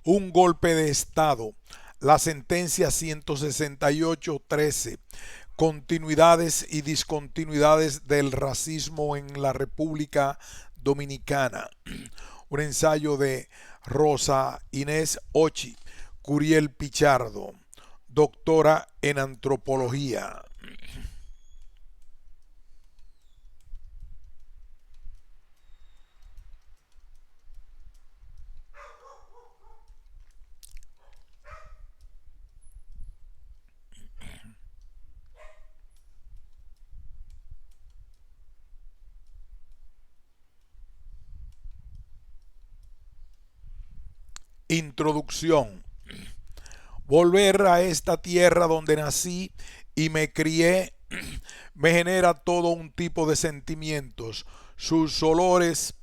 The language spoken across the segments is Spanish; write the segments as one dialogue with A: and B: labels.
A: un golpe de Estado. La sentencia 168-13. Continuidades y discontinuidades del racismo en la República Dominicana. Un ensayo de Rosa Inés Ochi, Curiel Pichardo, doctora en antropología. Introducción. Volver a esta tierra donde nací y me crié me genera todo un tipo de sentimientos, sus olores,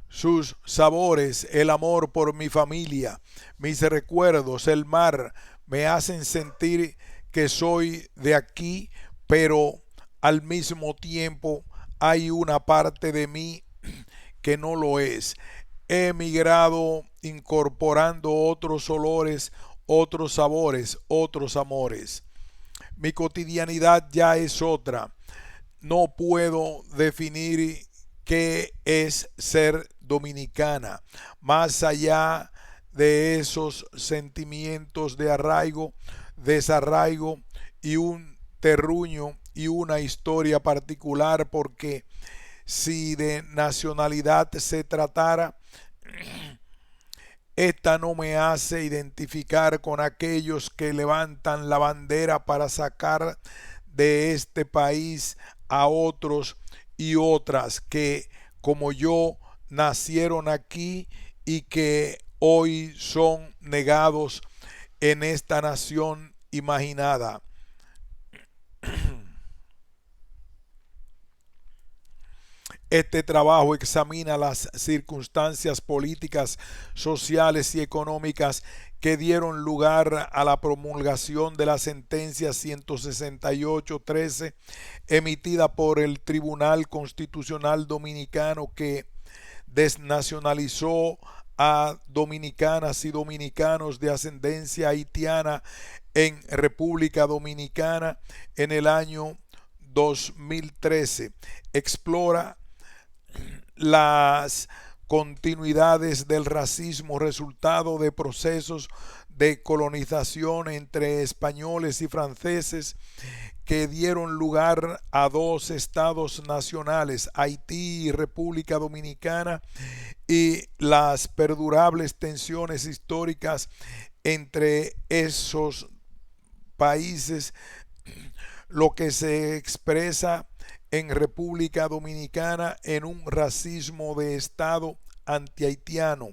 A: sus sabores, el amor por mi familia, mis recuerdos, el mar, me hacen sentir que soy de aquí, pero al mismo tiempo hay una parte de mí que no lo es. He emigrado incorporando otros olores, otros sabores, otros amores. Mi cotidianidad ya es otra. No puedo definir qué es ser dominicana, más allá de esos sentimientos de arraigo, desarraigo y un terruño y una historia particular, porque si de nacionalidad se tratara, esta no me hace identificar con aquellos que levantan la bandera para sacar de este país a otros y otras que, como yo, nacieron aquí y que hoy son negados en esta nación imaginada. Este trabajo examina las circunstancias políticas, sociales y económicas que dieron lugar a la promulgación de la sentencia 168-13 emitida por el Tribunal Constitucional Dominicano, que desnacionalizó a dominicanas y dominicanos de ascendencia haitiana en República Dominicana en el año 2013. Explora las continuidades del racismo resultado de procesos de colonización entre españoles y franceses que dieron lugar a dos estados nacionales, Haití y República Dominicana, y las perdurables tensiones históricas entre esos países, lo que se expresa en República Dominicana en un racismo de Estado antihaitiano.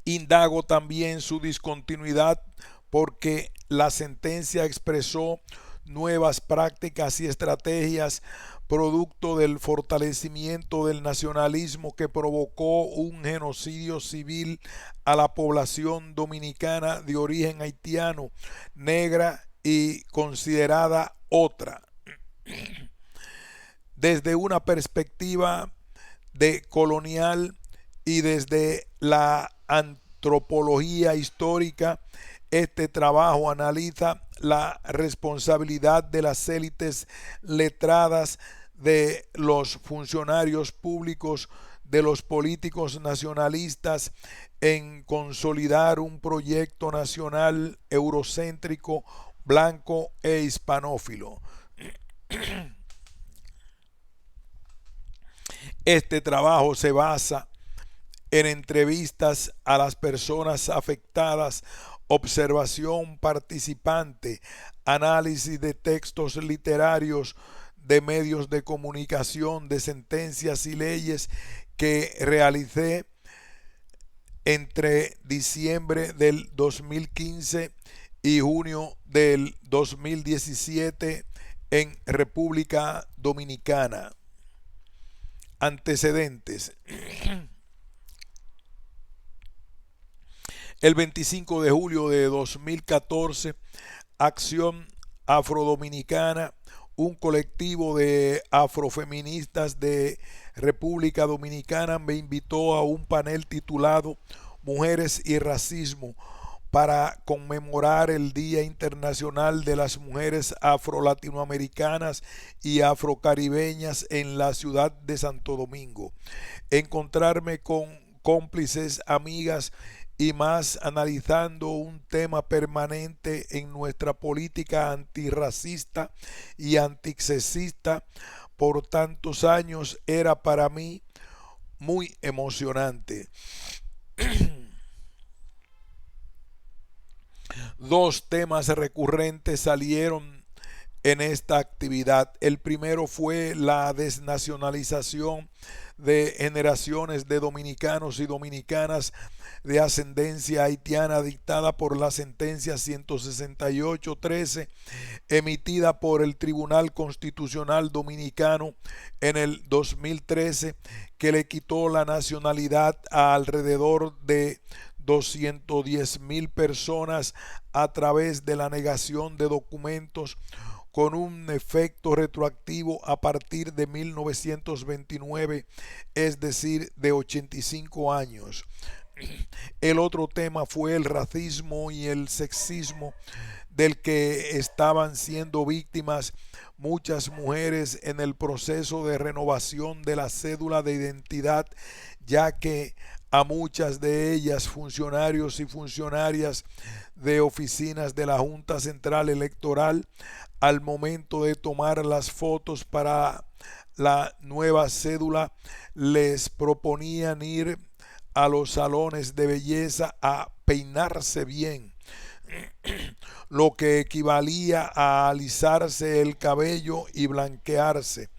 A: Indago también su discontinuidad porque la sentencia expresó nuevas prácticas y estrategias producto del fortalecimiento del nacionalismo que provocó un genocidio civil a la población dominicana de origen haitiano, negra y considerada otra. Desde una perspectiva de colonial y desde la antropología histórica, este trabajo analiza la responsabilidad de las élites letradas, de los funcionarios públicos, de los políticos nacionalistas en consolidar un proyecto nacional eurocéntrico, blanco e hispanófilo. Este trabajo se basa en entrevistas a las personas afectadas, observación participante, análisis de textos literarios, de medios de comunicación, de sentencias y leyes que realicé entre diciembre del 2015 y junio del 2017 en República Dominicana. Antecedentes. El 25 de julio de 2014, Acción Afrodominicana, un colectivo de afrofeministas de República Dominicana me invitó a un panel titulado Mujeres y Racismo para conmemorar el Día Internacional de las Mujeres Afro-Latinoamericanas y Afrocaribeñas en la ciudad de Santo Domingo. Encontrarme con cómplices, amigas y más analizando un tema permanente en nuestra política antirracista y antisexista por tantos años era para mí muy emocionante. Dos temas recurrentes salieron en esta actividad. El primero fue la desnacionalización de generaciones de dominicanos y dominicanas de ascendencia haitiana dictada por la sentencia 168-13 emitida por el Tribunal Constitucional Dominicano en el 2013, que le quitó la nacionalidad a alrededor de 210,000 personas a través de la negación de documentos con un efecto retroactivo a partir de 1929, es decir, de 85 años. El otro tema fue el racismo y el sexismo del que estaban siendo víctimas muchas mujeres en el proceso de renovación de la cédula de identidad, ya que a muchas de ellas, funcionarios y funcionarias de oficinas de la Junta Central Electoral, al momento de tomar las fotos para la nueva cédula, les proponían ir a los salones de belleza a peinarse bien, lo que equivalía a alisarse el cabello y blanquearse,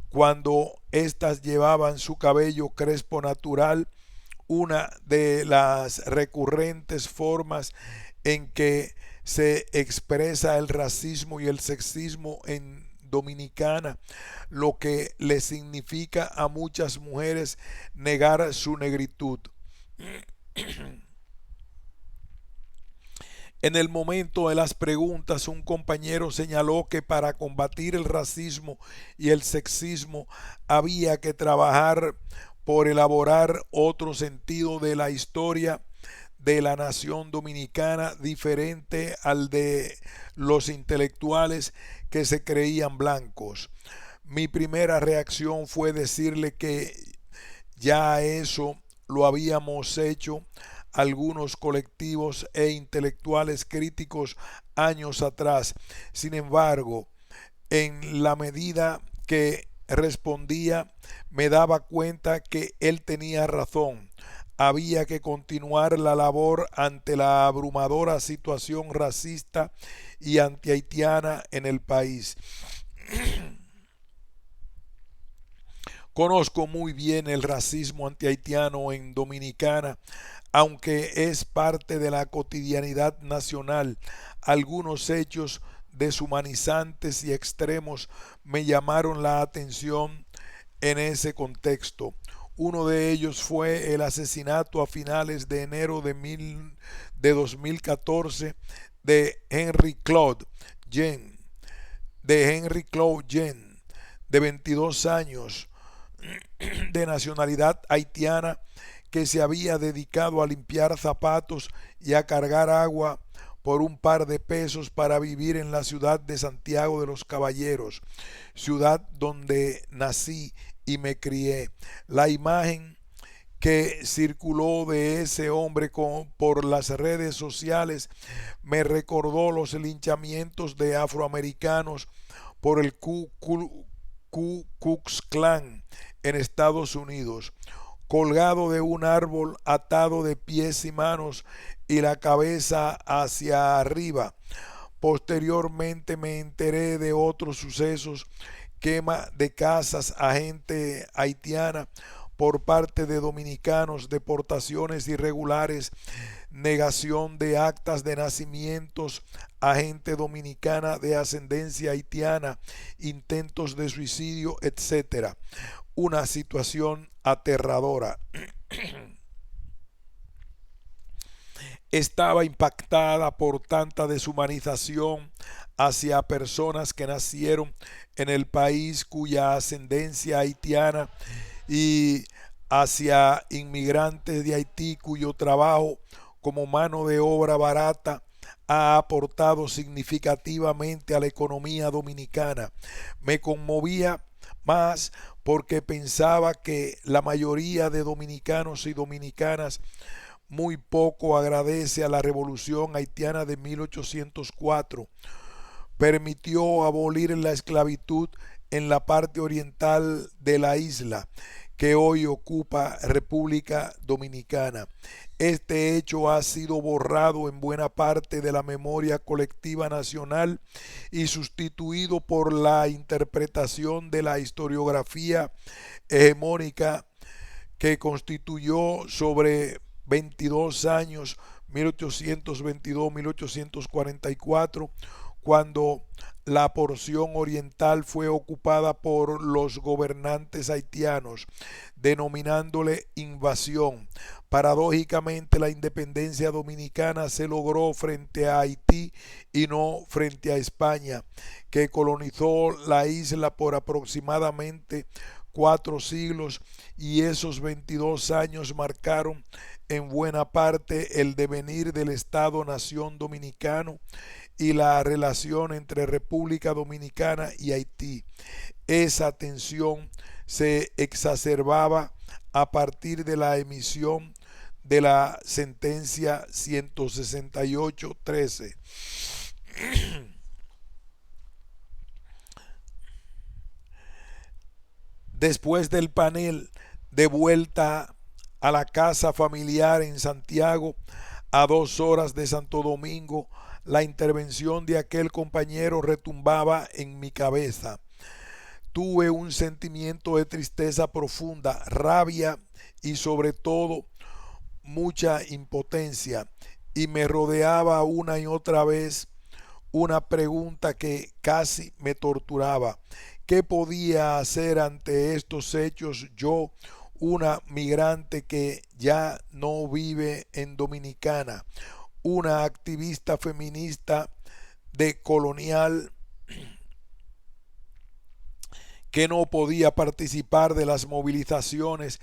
A: cuando éstas llevaban su cabello crespo natural. Una de las recurrentes formas en que se expresa el racismo y el sexismo en Dominicana, lo que le significa a muchas mujeres negar su negritud. En el momento de las preguntas, un compañero señaló que para combatir el racismo y el sexismo había que trabajar por elaborar otro sentido de la historia de la nación dominicana diferente al de los intelectuales que se creían blancos. Mi primera reacción fue decirle que ya eso lo habíamos hecho algunos colectivos e intelectuales críticos años atrás. Sin embargo, en la medida que respondía, me daba cuenta que él tenía razón. Había que continuar la labor ante la abrumadora situación racista y antihaitiana en el país. Conozco muy bien el racismo antihaitiano en Dominicana, aunque es parte de la cotidianidad nacional. Algunos hechos deshumanizantes y extremos me llamaron la atención en ese contexto. Uno de ellos fue el asesinato a finales de enero de 2014 de Henry Claude Jean, de 22 años, de nacionalidad haitiana, que se había dedicado a limpiar zapatos y a cargar agua por un par de pesos para vivir en la ciudad de Santiago de los Caballeros, ciudad donde nací y me crié. La imagen que circuló de ese hombre por las redes sociales me recordó los linchamientos de afroamericanos por el Ku Klux Klan en Estados Unidos, colgado de un árbol, atado de pies y manos y la cabeza hacia arriba. Posteriormente me enteré de otros sucesos: quema de casas a gente haitiana por parte de dominicanos, deportaciones irregulares, negación de actas de nacimientos a gente dominicana de ascendencia haitiana, intentos de suicidio, etc. Una situación aterradora. estaba impactada por tanta deshumanización hacia personas que nacieron en el país cuya ascendencia haitiana y hacia inmigrantes de Haití cuyo trabajo como mano de obra barata ha aportado significativamente a la economía dominicana. Me conmovía más porque pensaba que la mayoría de dominicanos y dominicanas muy poco agradece a la revolución haitiana de 1804. Permitió abolir la esclavitud en la parte oriental de la isla que hoy ocupa República Dominicana. Este hecho ha sido borrado en buena parte de la memoria colectiva nacional y sustituido por la interpretación de la historiografía hegemónica que constituyó sobre 22 años, 1822-1844, cuando la porción oriental fue ocupada por los gobernantes haitianos, denominándole invasión. Paradójicamente, la independencia dominicana se logró frente a Haití y no frente a España, que colonizó la isla por aproximadamente 4 siglos, y esos 22 años marcaron en buena parte el devenir del Estado-Nación dominicano y la relación entre República Dominicana y Haití. Esa tensión se exacerbaba a partir de la emisión de la sentencia 168-13. Después del panel de vuelta a la casa familiar en Santiago, a 2 horas de Santo Domingo, la intervención de aquel compañero retumbaba en mi cabeza. Tuve un sentimiento de tristeza profunda, rabia y sobre todo mucha impotencia, y me rodeaba una y otra vez una pregunta que casi me torturaba. ¿Qué podía hacer ante estos hechos yo, una migrante que ya no vive en Dominicana, una activista feminista decolonial que no podía participar de las movilizaciones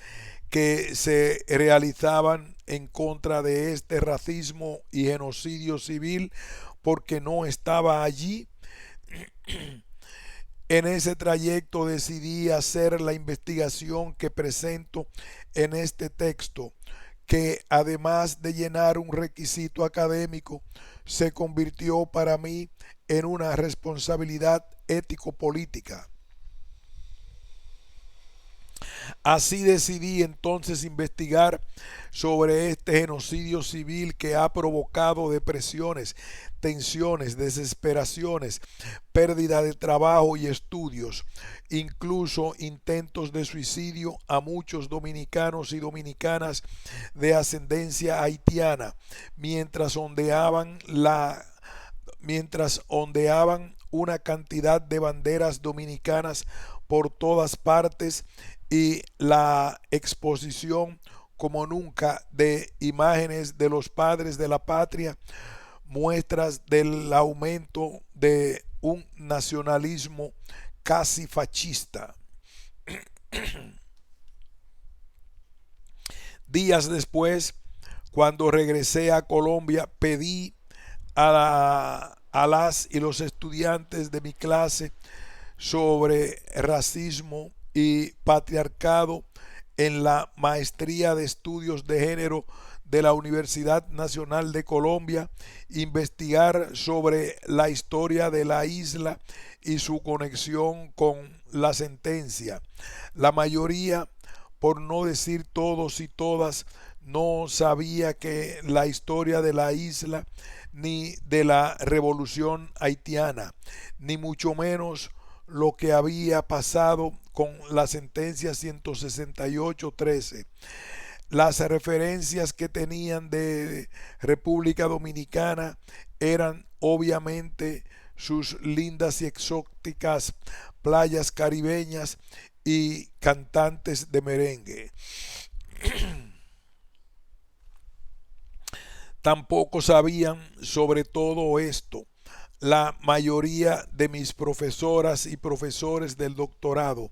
A: que se realizaban en contra de este racismo y genocidio civil porque no estaba allí? En ese trayecto decidí hacer la investigación que presento en este texto, que además de llenar un requisito académico, se convirtió para mí en una responsabilidad ético-política. Así decidí entonces investigar sobre este genocidio civil que ha provocado depresiones, tensiones, desesperaciones, pérdida de trabajo y estudios, incluso intentos de suicidio a muchos dominicanos y dominicanas de ascendencia haitiana, mientras ondeaban una cantidad de banderas dominicanas por todas partes y la exposición como nunca de imágenes de los padres de la patria, muestras del aumento de un nacionalismo casi fascista. Días después, cuando regresé a Colombia, pedí a las y los estudiantes de mi clase sobre racismo y patriarcado en la Maestría de Estudios de Género de la Universidad Nacional de Colombia, investigar sobre la historia de la isla y su conexión con la sentencia. La mayoría, por no decir todos y todas, no sabía que la historia de la isla ni de la revolución haitiana, ni mucho menos lo que había pasado con la sentencia 168-13. Las referencias que tenían de República Dominicana eran obviamente sus lindas y exóticas playas caribeñas y cantantes de merengue. Tampoco sabían sobre todo esto la mayoría de mis profesoras y profesores del doctorado.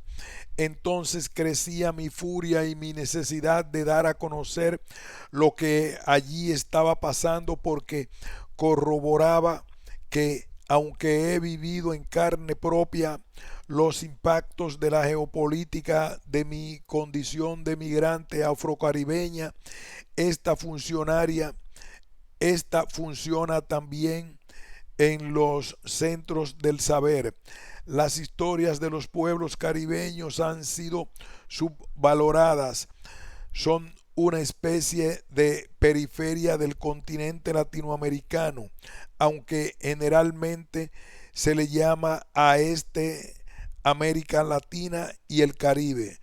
A: Entonces crecía mi furia y mi necesidad de dar a conocer lo que allí estaba pasando, porque corroboraba que, aunque he vivido en carne propia los impactos de la geopolítica de mi condición de migrante afrocaribeña, esta funcionaria, esta funciona también en los centros del saber. Las historias de los pueblos caribeños han sido subvaloradas. Son una especie de periferia del continente latinoamericano, aunque generalmente se le llama a este América Latina y el Caribe.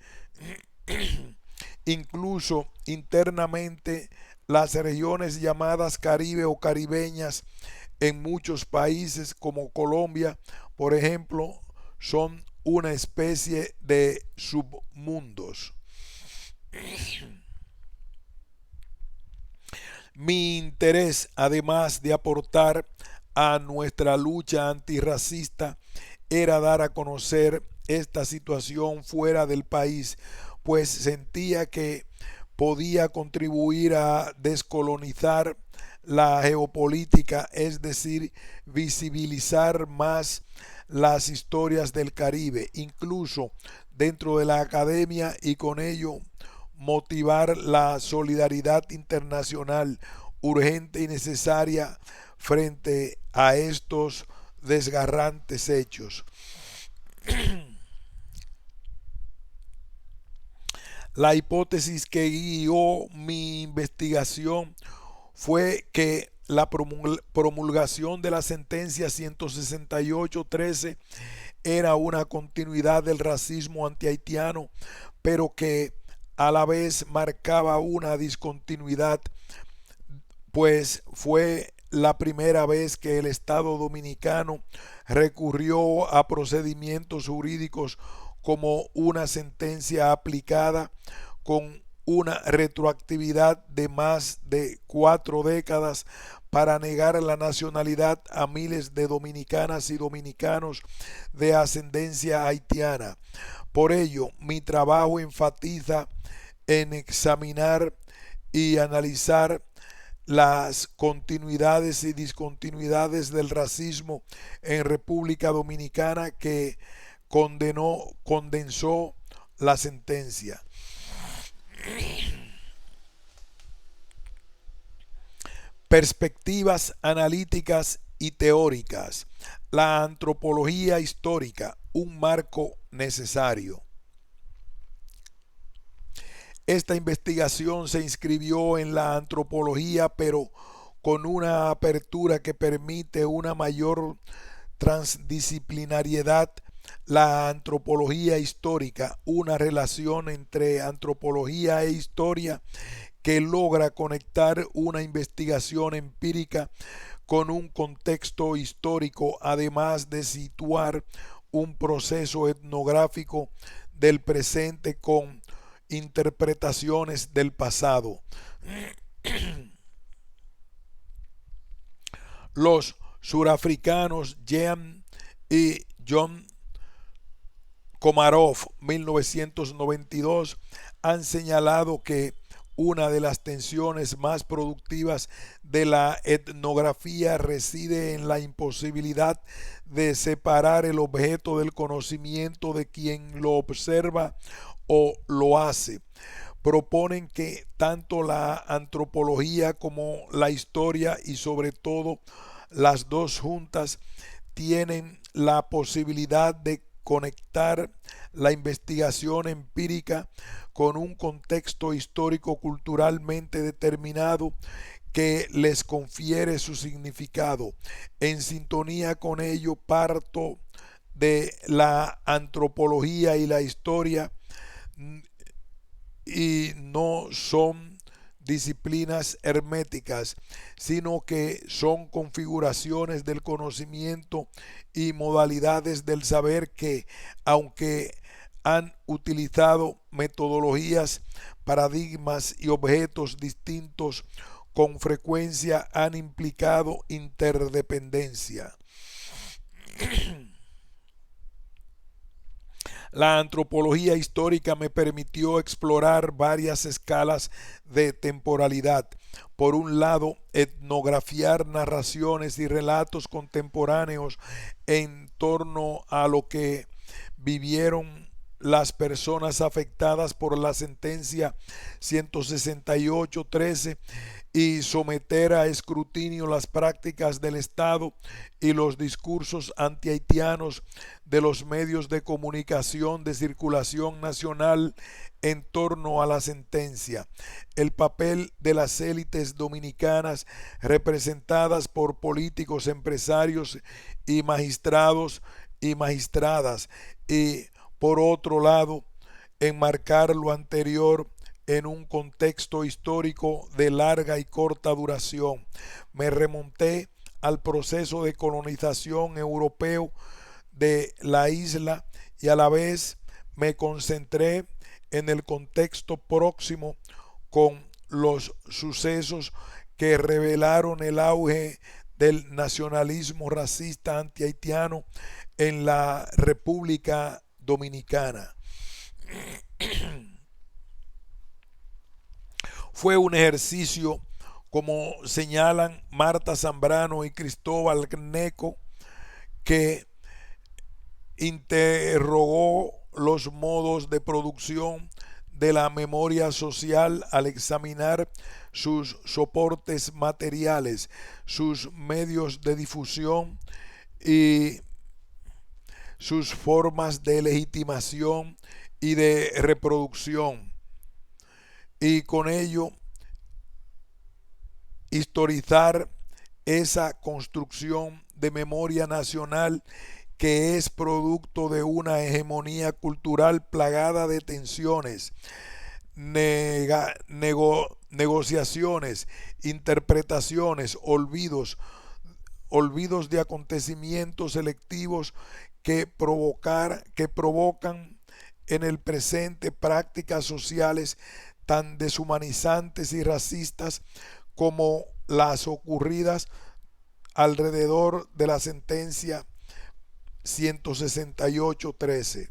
A: Incluso internamente, las regiones llamadas Caribe o caribeñas en muchos países como Colombia, por ejemplo, son una especie de submundos. Mi interés, además de aportar a nuestra lucha antirracista, era dar a conocer esta situación fuera del país, pues sentía que podía contribuir a descolonizar la geopolítica, es decir, visibilizar más las historias del Caribe, incluso dentro de la academia, y con ello motivar la solidaridad internacional urgente y necesaria frente a estos desgarrantes hechos. La hipótesis que guió mi investigación fue que la promulgación de la sentencia 168-13 era una continuidad del racismo antihaitiano, pero que a la vez marcaba una discontinuidad, pues fue la primera vez que el Estado dominicano recurrió a procedimientos jurídicos como una sentencia aplicada con una retroactividad de más de 4 décadas para negar la nacionalidad a miles de dominicanas y dominicanos de ascendencia haitiana. Por ello, mi trabajo enfatiza en examinar y analizar las continuidades y discontinuidades del racismo en República Dominicana que condensó la sentencia. Perspectivas analíticas y teóricas. La antropología histórica, un marco necesario. Esta investigación se inscribió en la antropología, pero con una apertura que permite una mayor transdisciplinariedad. La antropología histórica, una relación entre antropología e historia que logra conectar una investigación empírica con un contexto histórico, además de situar un proceso etnográfico del presente con interpretaciones del pasado. Los surafricanos Jean y John Komarov, 1992, han señalado que una de las tensiones más productivas de la etnografía reside en la imposibilidad de separar el objeto del conocimiento de quien lo observa o lo hace. Proponen que tanto la antropología como la historia, y sobre todo las dos juntas, tienen la posibilidad de conectar la investigación empírica con un contexto histórico culturalmente determinado que les confiere su significado. En sintonía con ello, parto de la antropología y la historia y no son disciplinas herméticas, sino que son configuraciones del conocimiento y modalidades del saber que, aunque han utilizado metodologías, paradigmas y objetos distintos, con frecuencia han implicado interdependencia. La antropología histórica me permitió explorar varias escalas de temporalidad. Por un lado, etnografiar narraciones y relatos contemporáneos en torno a lo que vivieron las personas afectadas por la sentencia 168-13 y someter a escrutinio las prácticas del Estado y los discursos antihaitianos de los medios de comunicación de circulación nacional en torno a la sentencia, el papel de las élites dominicanas representadas por políticos, empresarios y magistrados y magistradas, y por otro lado, enmarcar lo anterior en un contexto histórico de larga y corta duración. Me remonté al proceso de colonización europeo de la isla y a la vez me concentré en el contexto próximo con los sucesos que revelaron el auge del nacionalismo racista antihaitiano en la República Dominicana. Fue un ejercicio, como señalan Marta Zambrano y Cristóbal Neco, que interrogó los modos de producción de la memoria social al examinar sus soportes materiales, sus medios de difusión y sus formas de legitimación y de reproducción, y con ello historizar esa construcción de memoria nacional que es producto de una hegemonía cultural plagada de tensiones, negociaciones, interpretaciones, olvidos de acontecimientos selectivos que provocan en el presente prácticas sociales tan deshumanizantes y racistas como las ocurridas alrededor de la sentencia 168-13.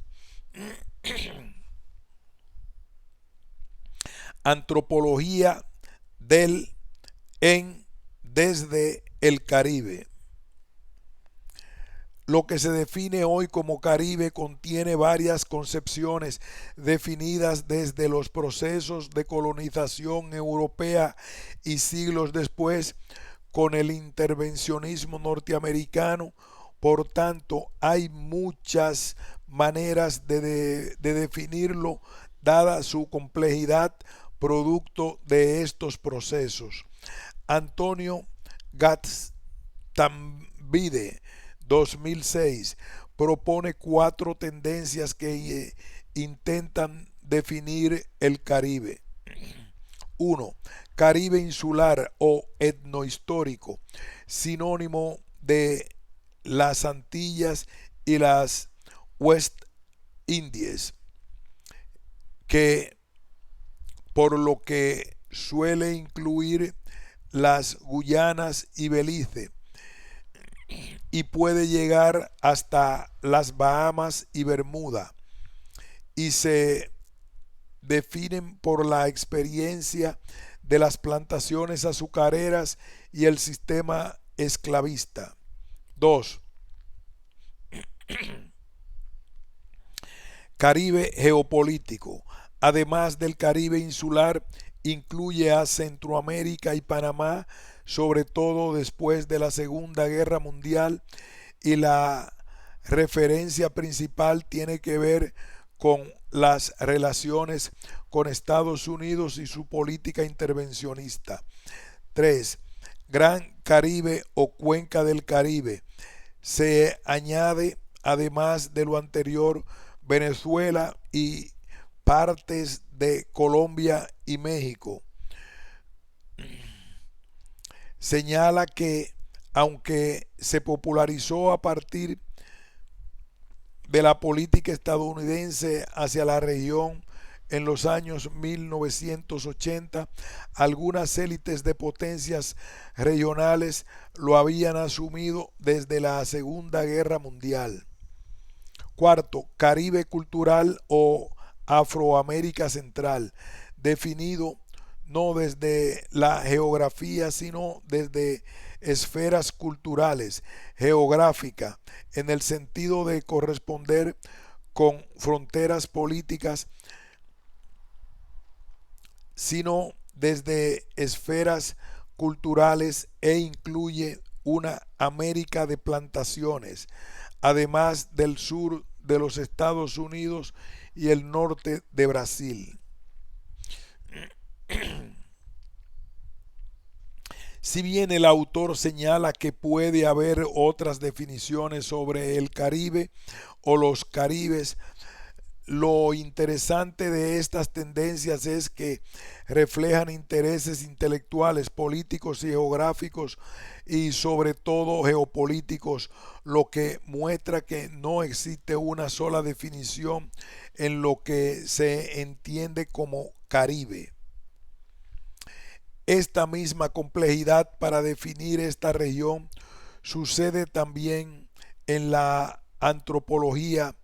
A: Antropología desde el Caribe. Lo que se define hoy como Caribe contiene varias concepciones definidas desde los procesos de colonización europea y siglos después con el intervencionismo norteamericano. Por tanto, hay muchas maneras de definirlo, dada su complejidad producto de estos procesos. Antonio Gatstambide, 2006, propone 4 tendencias que intentan definir el Caribe. 1. Caribe insular o etnohistórico, sinónimo de las Antillas y las West Indies, que por lo que suele incluir las Guyanas y Belice, y puede llegar hasta las Bahamas y Bermuda, y se definen por la experiencia de las plantaciones azucareras y el sistema esclavista. 2. Caribe geopolítico. Además del Caribe insular, incluye a Centroamérica y Panamá, sobre todo después de la Segunda Guerra Mundial, y la referencia principal tiene que ver con las relaciones con Estados Unidos y su política intervencionista. 3. Gran Caribe o Cuenca del Caribe. Se añade, además de lo anterior, Venezuela y partes de Colombia y México. Señala que, aunque se popularizó a partir de la política estadounidense hacia la región, en los años 1980, algunas élites de potencias regionales lo habían asumido desde la Segunda Guerra Mundial. Cuarto, Caribe cultural o Afroamérica Central, definido no desde la geografía, sino desde esferas culturales, geográfica, en el sentido de corresponder con fronteras políticas, sino desde esferas culturales e incluye una América de plantaciones, además del sur de los Estados Unidos y el norte de Brasil. Si bien el autor señala que puede haber otras definiciones sobre el Caribe o los Caribes, lo interesante de estas tendencias es que reflejan intereses intelectuales, políticos y geográficos y sobre todo geopolíticos, lo que muestra que no existe una sola definición en lo que se entiende como Caribe. Esta misma complejidad para definir esta región sucede también en la antropología.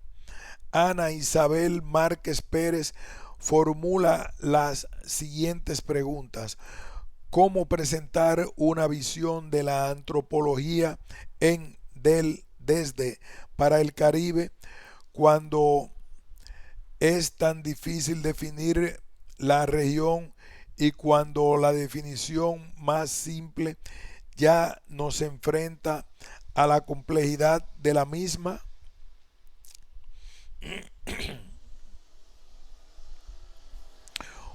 A: Ana Isabel Márquez Pérez formula las siguientes preguntas: ¿cómo presentar una visión de la antropología desde para el Caribe cuando es tan difícil definir la región y cuando la definición más simple ya nos enfrenta a la complejidad de la misma?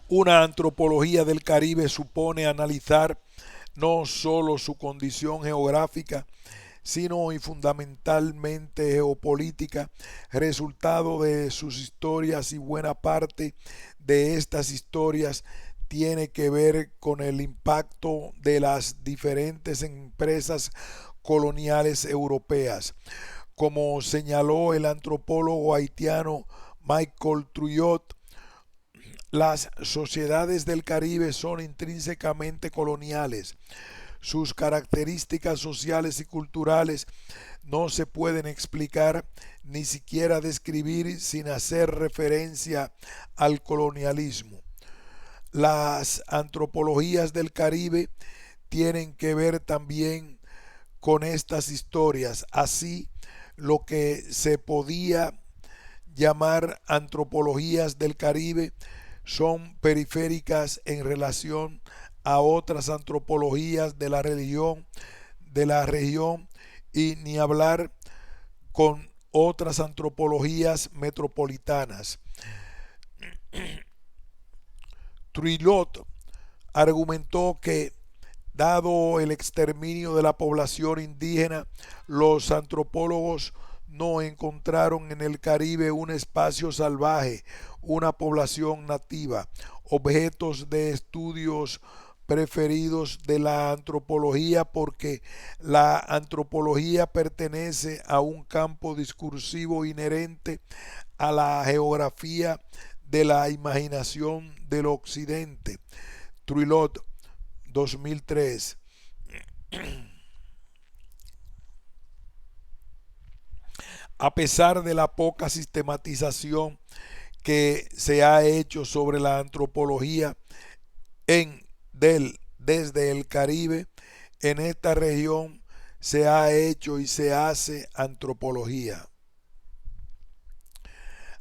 A: Una antropología del Caribe supone analizar no solo su condición geográfica, sino y fundamentalmente geopolítica, resultado de sus historias, y buena parte de estas historias tiene que ver con el impacto de las diferentes empresas coloniales europeas. Como señaló el antropólogo haitiano Michael Trujillo, las sociedades del Caribe son intrínsecamente coloniales. Sus características sociales y culturales no se pueden explicar ni siquiera describir sin hacer referencia al colonialismo. Las antropologías del Caribe tienen que ver también con estas historias. Así, lo que se podía llamar antropologías del Caribe son periféricas en relación a otras antropologías de la región y ni hablar con otras antropologías metropolitanas. Trujillo argumentó que, dado el exterminio de la población indígena, los antropólogos no encontraron en el Caribe un espacio salvaje, una población nativa, objetos de estudios preferidos de la antropología, porque la antropología pertenece a un campo discursivo inherente a la geografía de la imaginación del occidente. Trujillo, 2003. A pesar de la poca sistematización que se ha hecho sobre la antropología desde el Caribe, en esta región se ha hecho y se hace antropología.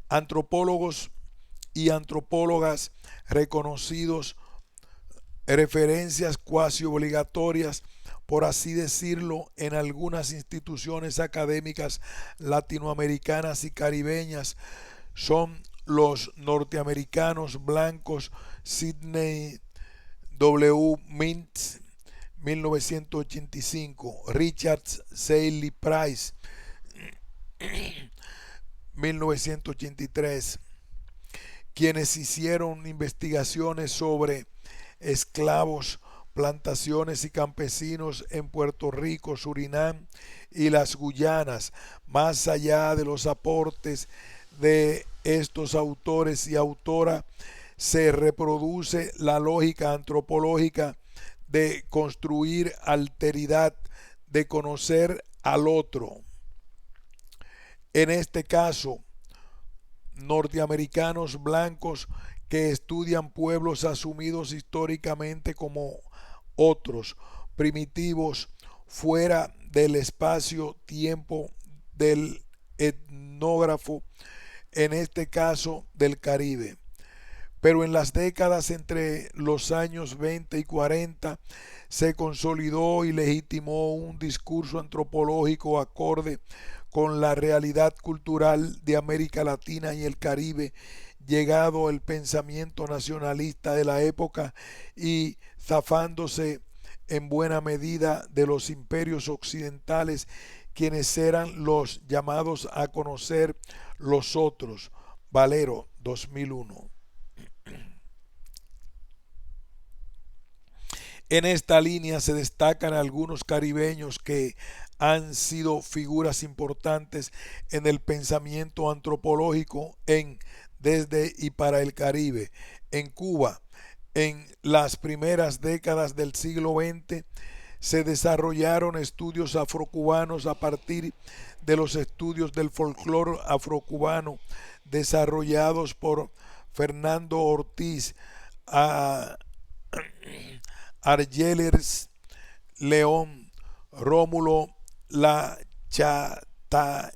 A: Antropólogos y antropólogas reconocidos, referencias cuasi obligatorias, por así decirlo, en algunas instituciones académicas latinoamericanas y caribeñas son los norteamericanos blancos Sidney W. Mintz, 1985, Richard Seeley Price, 1983, quienes hicieron investigaciones sobre esclavos, plantaciones y campesinos en Puerto Rico, Surinam y las Guyanas, más allá de los aportes de estos autores y autoras se reproduce la lógica antropológica de construir alteridad, de conocer al otro. En este caso, norteamericanos blancos que estudian pueblos asumidos históricamente como otros, primitivos, fuera del espacio-tiempo del etnógrafo, en este caso del Caribe. Pero en las décadas entre los años 20 y 40 se consolidó y legitimó un discurso antropológico acorde con la realidad cultural de América Latina y el Caribe, llegado el pensamiento nacionalista de la época y zafándose en buena medida de los imperios occidentales, quienes eran los llamados a conocer los otros. Valero, 2001. En esta línea se destacan algunos caribeños que han sido figuras importantes en el pensamiento antropológico en, desde y para el Caribe. En Cuba, en las primeras décadas del siglo XX, se desarrollaron estudios afrocubanos a partir de los estudios del folclore afrocubano desarrollados por Fernando Ortiz, Argeliers León, Rómulo La Chataniere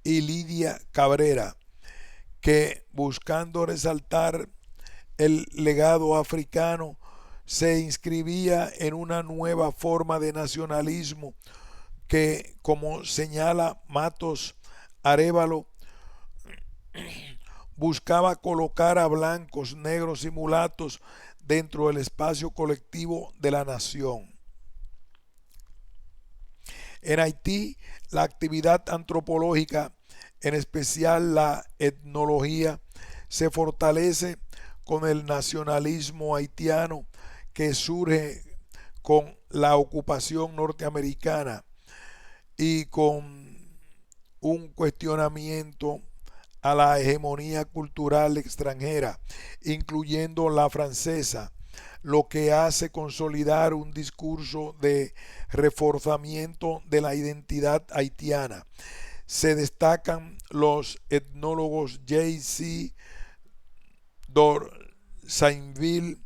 A: y Lidia Cabrera, que buscando resaltar el legado africano se inscribía en una nueva forma de nacionalismo que, como señala Matos Arévalo, buscaba colocar a blancos, negros y mulatos dentro del espacio colectivo de la nación. En Haití, la actividad antropológica, en especial la etnología, se fortalece con el nacionalismo haitiano que surge con la ocupación norteamericana y con un cuestionamiento a la hegemonía cultural extranjera, incluyendo la francesa, lo que hace consolidar un discurso de reforzamiento de la identidad haitiana. Se destacan los etnólogos J.C. Dorsainville,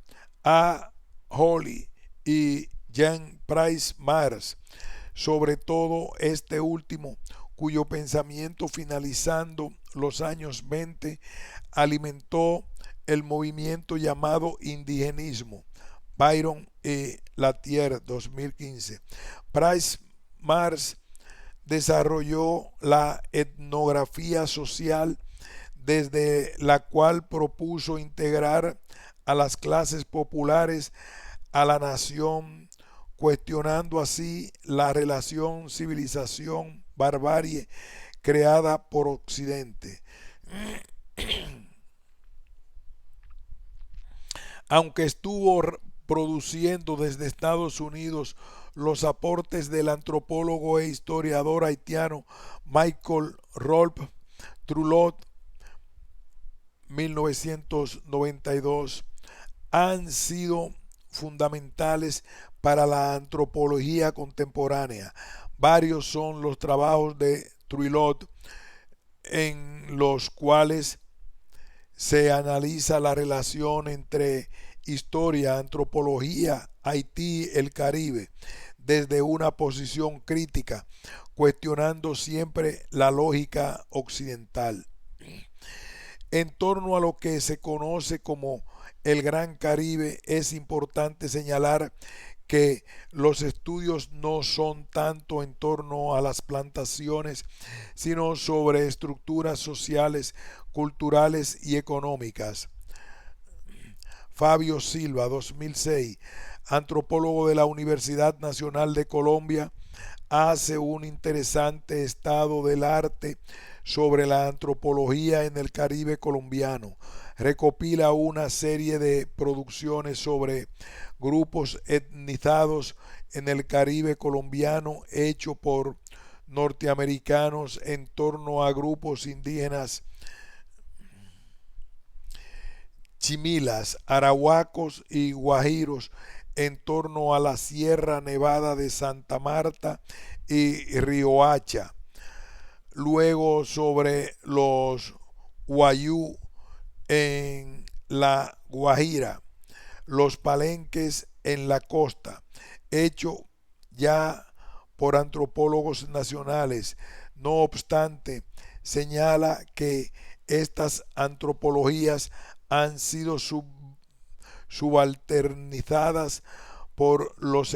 A: A. Holly y Jean Price Mars, sobre todo este último, cuyo pensamiento finalizando los años 20 alimentó el movimiento llamado indigenismo. Byron y Latier, 2015. Price Mars desarrolló la etnografía social, desde la cual propuso integrar a las clases populares a la nación, cuestionando así la relación civilización-barbarie creada por Occidente. Aunque estuvo produciendo desde Estados Unidos los aportes del antropólogo e historiador haitiano Michael Rolph Trulot, 1992, han sido fundamentales para la antropología contemporánea. Varios son los trabajos de Trulot en los cuales se analiza la relación entre historia, antropología, Haití, el Caribe, desde una posición crítica, cuestionando siempre la lógica occidental. En torno a lo que se conoce como el Gran Caribe, es importante señalar que los estudios no son tanto en torno a las plantaciones, sino sobre estructuras sociales, culturales y económicas. Fabio Silva, 2006, antropólogo de la Universidad Nacional de Colombia, hace un interesante estado del arte sobre la antropología en el Caribe colombiano. Recopila una serie de producciones sobre grupos etnizados en el Caribe colombiano hecho por norteamericanos en torno a grupos indígenas chimilas, arahuacos y guajiros en torno a la Sierra Nevada de Santa Marta y Riohacha. Luego sobre los Wayuu en la Guajira, los Palenques en la costa, hecho ya por antropólogos nacionales. No obstante, señala que estas antropologías han sido subalternizadas por los